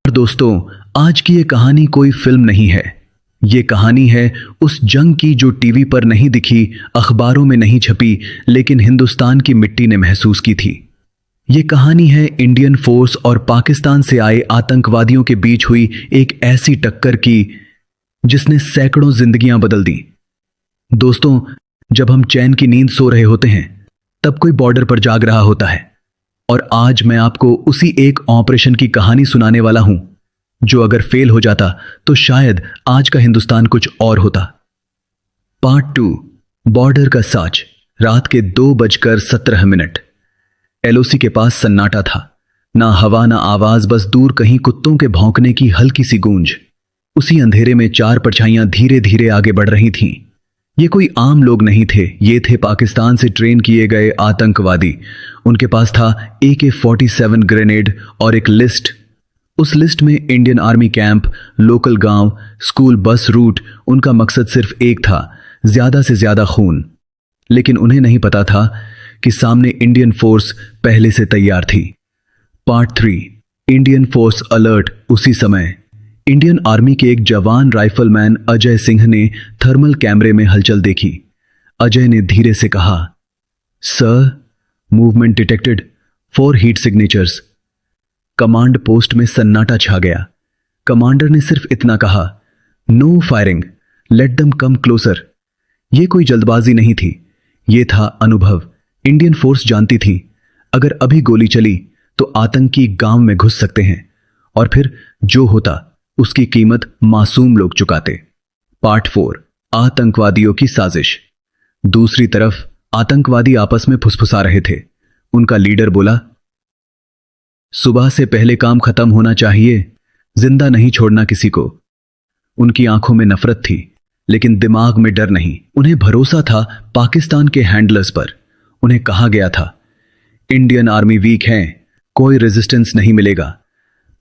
दोस्तों, आज की ये कहानी कोई फिल्म नहीं है। ये कहानी है उस जंग की जो टीवी पर नहीं दिखी, अखबारों में नहीं छपी, लेकिन हिंदुस्तान की मिट्टी ने महसूस की थी। ये कहानी है इंडियन फोर्स और पाकिस्तान से आए आतंकवादियों के बीच हुई एक ऐसी टक्कर की जिसने सैकड़ों जिंदगियां बदल दी। दोस्तों, जब हम चैन की नींद सो रहे होते हैं, तब कोई बॉर्डर पर जाग रहा होता है। और आज मैं आपको उसी एक ऑपरेशन की कहानी सुनाने वाला हूं, जो अगर फेल हो जाता तो शायद आज का हिंदुस्तान कुछ और होता। पार्ट 2, बॉर्डर का साज। रात के 2:17। एलओसी के पास सन्नाटा था। ना हवा ना आवाज, बस दूर कहीं कुत्तों के भौंकने की हल्की सी गूंज। उसी अंधेरे में 4 परछाइयां धीरे धीरे आगे बढ़ रही थीं। ये कोई आम लोग नहीं थे, ये थे पाकिस्तान से ट्रेन किए गए आतंकवादी। उनके पास था AK-47 ग्रेनेड और एक लिस्ट। उस लिस्ट में इंडियन आर्मी कैंप, लोकल गांव, स्कूल बस रूट। उनका मकसद सिर्फ एक था, ज्यादा से ज्यादा खून। लेकिन उन्हें नहीं पता था कि सामने इंडियन फोर्स पहले से तैयार थी। Part 3, Indian force alert. उसी समय इंडियन आर्मी के एक जवान राइफलमैन अजय सिंह ने थर्मल कैमरे में हलचल देखी। अजय ने धीरे से कहा, sir, movement detected, 4 heat signatures. Command post में सन्नाटा छा गया। कमांडर ने सिर्फ इतना कहा, no firing, let them come closer. यह कोई जल्दबाजी नहीं थी, यह था अनुभव। इंडियन फोर्स जानती थी, अगर अभी गोली चली तो आतंकी गांव में घुस सकते हैं, और फिर जो होता उसकी कीमत मासूम लोग चुकाते। पार्ट 4, आतंकवादियों की साजिश। दूसरी तरफ आतंकवादी आपस में फुसफुसा रहे थे। उनका लीडर बोला, सुबह से पहले काम खत्म होना चाहिए, जिंदा नहीं छोड़ना किसी को। उनकी आंखों में नफरत थी, लेकिन दिमाग में डर नहीं। उन्हें भरोसा था पाकिस्तान के हैंडलर्स पर। उन्हें कहा गया था, इंडियन आर्मी वीक है, कोई रेजिस्टेंस नहीं मिलेगा।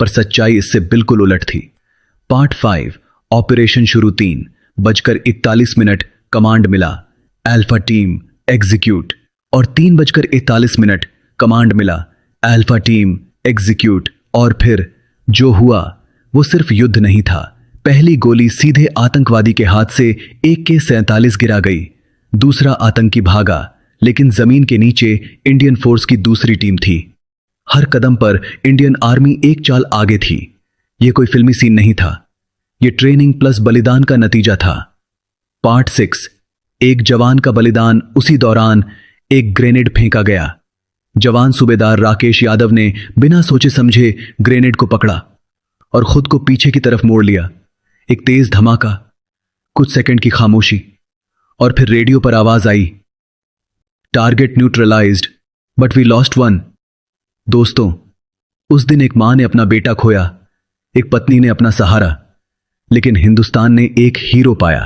पर सच्चाई इससे बिल्कुल उलट थी। पार्ट 5, ऑपरेशन शुरू। 3:41 कमांड मिला, अल्फा टीम एग्जीक्यूट। और 3:41 कमांड मिला, अल्फा टीम एग्जीक्यूट। और फिर जो हुआ वो सिर्फ युद्ध नहीं था। पहली गोली सीधे आतंकवादी के हाथ से AK-47 गिरा गई। दूसरा आतंकी भागा, लेकिन जमीन के नीचे इंडियन फोर्स की दूसरी टीम थी। हर कदम पर इंडियन आर्मी एक चाल आगे थी। यह कोई फिल्मी सीन नहीं था, यह ट्रेनिंग प्लस बलिदान का नतीजा था। पार्ट 6, एक जवान का बलिदान। उसी दौरान एक ग्रेनेड फेंका गया। जवान सूबेदार राकेश यादव ने बिना सोचे समझे ग्रेनेड को पकड़ा और खुद को पीछे की तरफ मोड़ लिया। एक तेज धमाका, कुछ सेकंड की खामोशी, और फिर रेडियो पर आवाज आई, target neutralised but we lost one. दोस्तों, उस दिन एक मां ने अपना बेटा खोया, एक पत्नी ने अपना सहारा, लेकिन हिंदुस्तान ने एक हीरो पाया।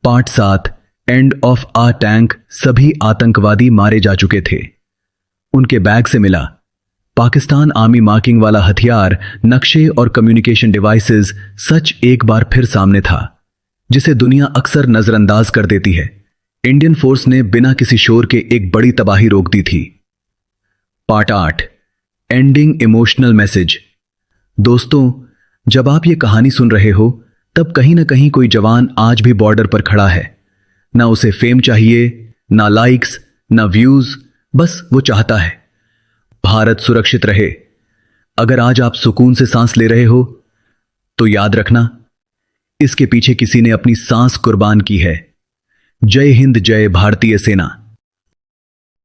Part 7, end of a tank. सभी आतंकवादी मारे जा चुके थे। उनके बैग से मिला पाकिस्तान आर्मी मार्किंग वाला हथियार, नक्शे और कम्युनिकेशन डिवाइसेस। सच एक बार फिर सामने था, जिसे दुनिया अक्सर नजरअंदाज कर देती है। इंडियन फोर्स ने बिना किसी शोर के एक बड़ी तबाही रोक दी थी। Part 8, ending emotional message. दोस्तों, जब आप ये कहानी सुन रहे हो, तब कहीं ना कहीं कोई जवान आज भी बॉर्डर पर खड़ा है। ना उसे फेम चाहिए, ना लाइक्स, ना व्यूज, बस वो चाहता है भारत सुरक्षित रहे। अगर आज आप सुकून से सांस ले रहे हो, तो याद रखना, इसके पीछे किसी ने अपनी सांस कुर्बान की है। जय हिंद, जय भारतीय सेना।